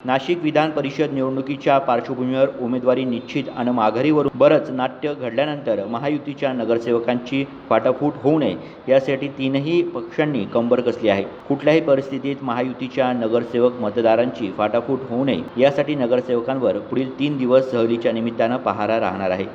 नाशिक विधान परिषद निवडणुकीच्या पार्श्वभूमीवर उमेदवारी निश्चित आणि माघारीवरून बरंच नाट्य घडल्यानंतर महायुतीच्या नगरसेवकांची फाटाफूट होऊ नये यासाठी तीनही पक्षांनी कंबर कसली आहे। कुठल्याही परिस्थितीत महायुतीच्या नगरसेवक मतदारांची फाटाफूट होऊ नये यासाठी नगरसेवकांवर पुढील 3 दिवस सहलीच्या निमित्तानं पहारा राहणार आहे।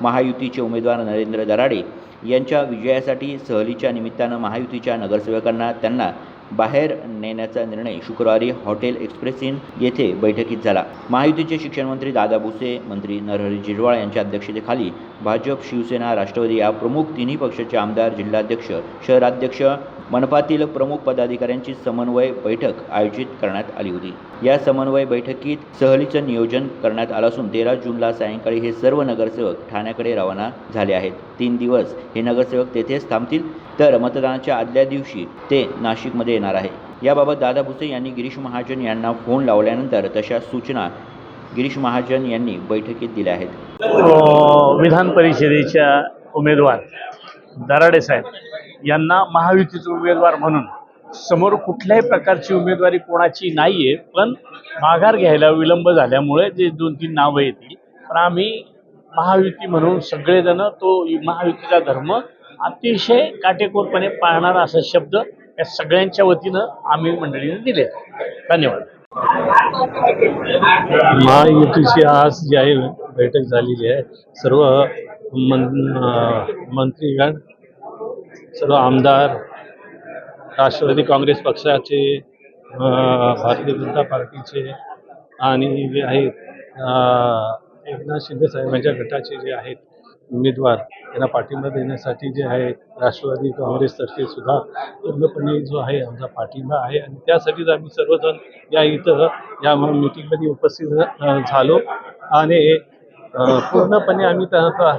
महायुतीचे उमेदवार नरेंद्र दराडे यांच्या विजयासाठी सहलीच्या निमित्तानं महायुतीच्या नगरसेवकांना त्यांना बाहेर नेण्याचा निर्णय शुक्रवारी हॉटेल एक्सप्रेस इन येथे बैठकीत झाला। महायुतीचे शिक्षण मंत्री दादा भुसे, मंत्री नरहरी झिरवाळ यांच्या अध्यक्षतेखाली भाजप, शिवसेना, राष्ट्रवादी या प्रमुख तिन्ही पक्षाचे आमदार, जिल्हाध्यक्ष, शहराध्यक्ष, मनपातील प्रमुख पदाधिकाऱ्यांची समन्वय बैठक आयोजित करण्यात आली होती। या समन्वय बैठकीत सहलीचं नियोजन करण्यात आलं असून 13 जूनला सायंकाळी हे सर्व नगरसेवक ठाण्याकडे रवाना झाले आहेत। 3 दिवस हे नगरसेवक तेथेच थांबतील, तर मतदानाच्या आदल्या दिवशी ते नाशिकमध्ये येणार आहे। याबाबत दादा भुसे यांनी गिरीश महाजन यांना फोन लावल्यानंतर तशा सूचना गिरीश महाजन यांनी बैठकीत दिल्या आहेत। विधान परिषदेच्या उमेदवार दराडे साहेब यांना महायुतीचे उमेदवार म्हणून समोर कुठल्याही प्रकारची उमेदवारी कोणाची नाहीये, पण माघार घ्यायला विलंब झाल्यामुळे जे 2-3 नावं येतील, पण आम्ही महायुती म्हणून सगळेजण तो महायुतीचा धर्म अतिशय काटेकोरपणे पाळणार असा शब्द या सगळ्यांच्या वतीनं आम्ही मंडळीने दिले। धन्यवाद। महायुतीची आज जी आहे बैठक झालेली आहे। सर्व मंत्रीगण, सर्व आमदार, राष्ट्रवादी काँग्रेस पक्षाचे, भारतीय जनता पार्टीचे आणि जे आहेत एकनाथ शिंदे साहेबांच्या गटाचे जे आहेत उमेदवार यांना पाठिंबा देण्यासाठी जे आहे राष्ट्रवादी काँग्रेसतर्फे सुद्धा पूर्णपणे जो आहे आमचा पाठिंबा आहे आणि त्यासाठीच आम्ही सर्वजण या मीटिंगमध्ये उपस्थित झालो आणि पूर्णपणे आम्ही त्यांना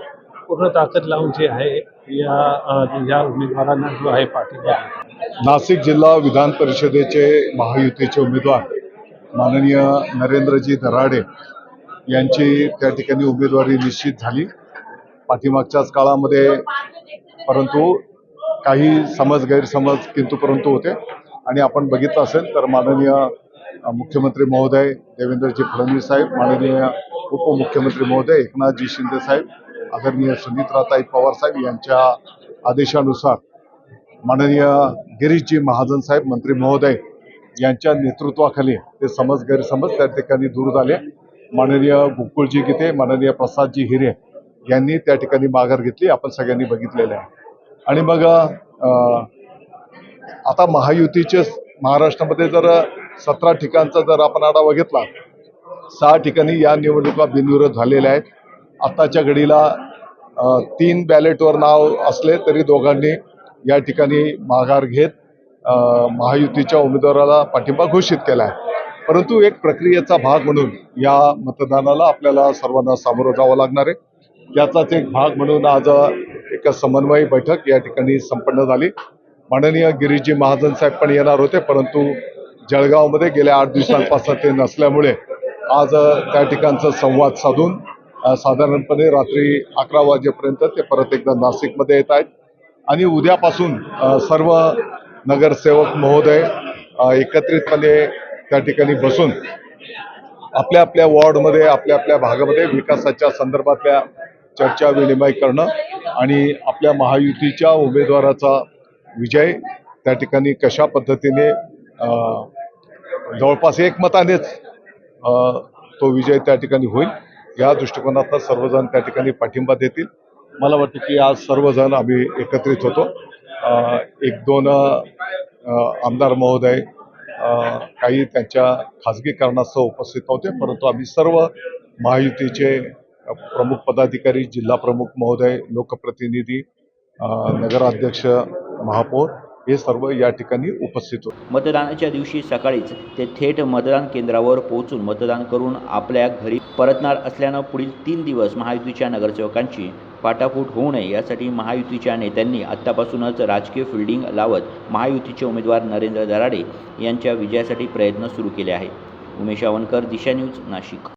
पूर्ण ताकद लावून जे आहे या उमेदवारांना जो आहे पाठिंबा। नाशिक जिल्हा विधान परिषदेचे महायुतीचे उमेदवार माननीय नरेंद्रजी दराडे यांची त्या ठिकाणी उमेदवारी निश्चित झाली। पाठीमागच्याच काळामध्ये परंतु काही गैरसमज किंतु परंतु होते आणि आपण बघितलं असेल तर माननीय मुख्यमंत्री महोदय देवेंद्रजी फडणवीस साहेब, माननीय उपमुख्यमंत्री महोदय एकनाथजी शिंदे साहेब, आदरणीय सुनीत्राताई पवार साहेब यांच्या आदेशानुसार माननीय गिरीशजी महाजन साहेब मंत्री महोदय यांच्या नेतृत्वाखाली ते गैरसमज त्या ठिकाणी दूर झाले। माननीय गोकुळजी गीते, माननीय प्रसादजी हिरे यांनी त्या ठिकाणी माघार घेतली, आपण सगळ्यांनी बघितलेलं आहे। आणि मग आता महायुतीचे महाराष्ट्रामध्ये जर 17 ठिकाणचा जर आपण आढावा घेतला, 6 ठिकाणी या निवडणुका बिनविरोध झालेल्या आहेत। आताच्या घडीला 3 बॅलेटवर नाव असले तरी दोघांनी या ठिकाणी माघार घेत महायुतीच्या उमेदवाराला पाठिंबा घोषित केला आहे। परंतु एक प्रक्रियेचा भाग म्हणून या मतदानाला आपल्याला सर्वांना सामोरं जावं लागणार आहे। याचाच एक भाग म्हणून आज एक समन्वय बैठक या ठिकाणी संपन्न झाली। माननीय गिरीशजी महाजन साहेब पण येणार होते, परंतु जळगावमध्ये गेल्या 8 दिवसांपासून ते नसल्यामुळे आज त्या ठिकाणचा संवाद साधून साधारणपणे रात्री 11 वाजेपर्यंत ते परत एकदा नाशिकमध्ये येत आहेत आणि उद्यापासून सर्व नगरसेवक महोदय एकत्रितपणे त्या ठिकाणी बसून आपल्या आपल्या वॉर्डमध्ये, आपल्या आपल्या भागामध्ये विकासाच्या संदर्भातल्या चर्चा विनिमय करणं आणि आपल्या महायुतीच्या उमेदवाराचा विजय त्या ठिकाणी कशा पद्धतीने जवळपास एकमतानेच तो विजय त्या ठिकाणी होईल या दृष्टिकोनातून सर्वजण त्या ठिकाणी पाठिंबा देतील। मला वाटतं की आज सर्वजण आम्ही एकत्रित होतो। 1-2 आमदार महोदय काही त्यांच्या खाजगी कारणास्तव उपस्थित होते, परंतु आम्ही सर्व महायुतीचे प्रमुख पदाधिकारी, जिल्हा प्रमुख महोदय, लोकप्रतिनिधी, नगराध्यक्ष, महापौर हे सर्व या ठिकाणी उपस्थित होते। मतदानाच्या दिवशी सकाळीच ते थेट मतदान केंद्रावर पोहोचून मतदान करून आपल्या घरी परतणार असल्यानं पुढील 3 दिवस महायुतीच्या नगरसेवकांची फाटाफूट होऊ नये यासाठी महायुतीच्या नेत्यांनी आत्तापासूनच राजकीय फिल्डिंग लावत महायुतीचे उमेदवार नरेंद्र दराडे यांच्या विजयासाठी प्रयत्न सुरू केले आहेत। उमेश आवनकर, दिशा न्यूज, नाशिक।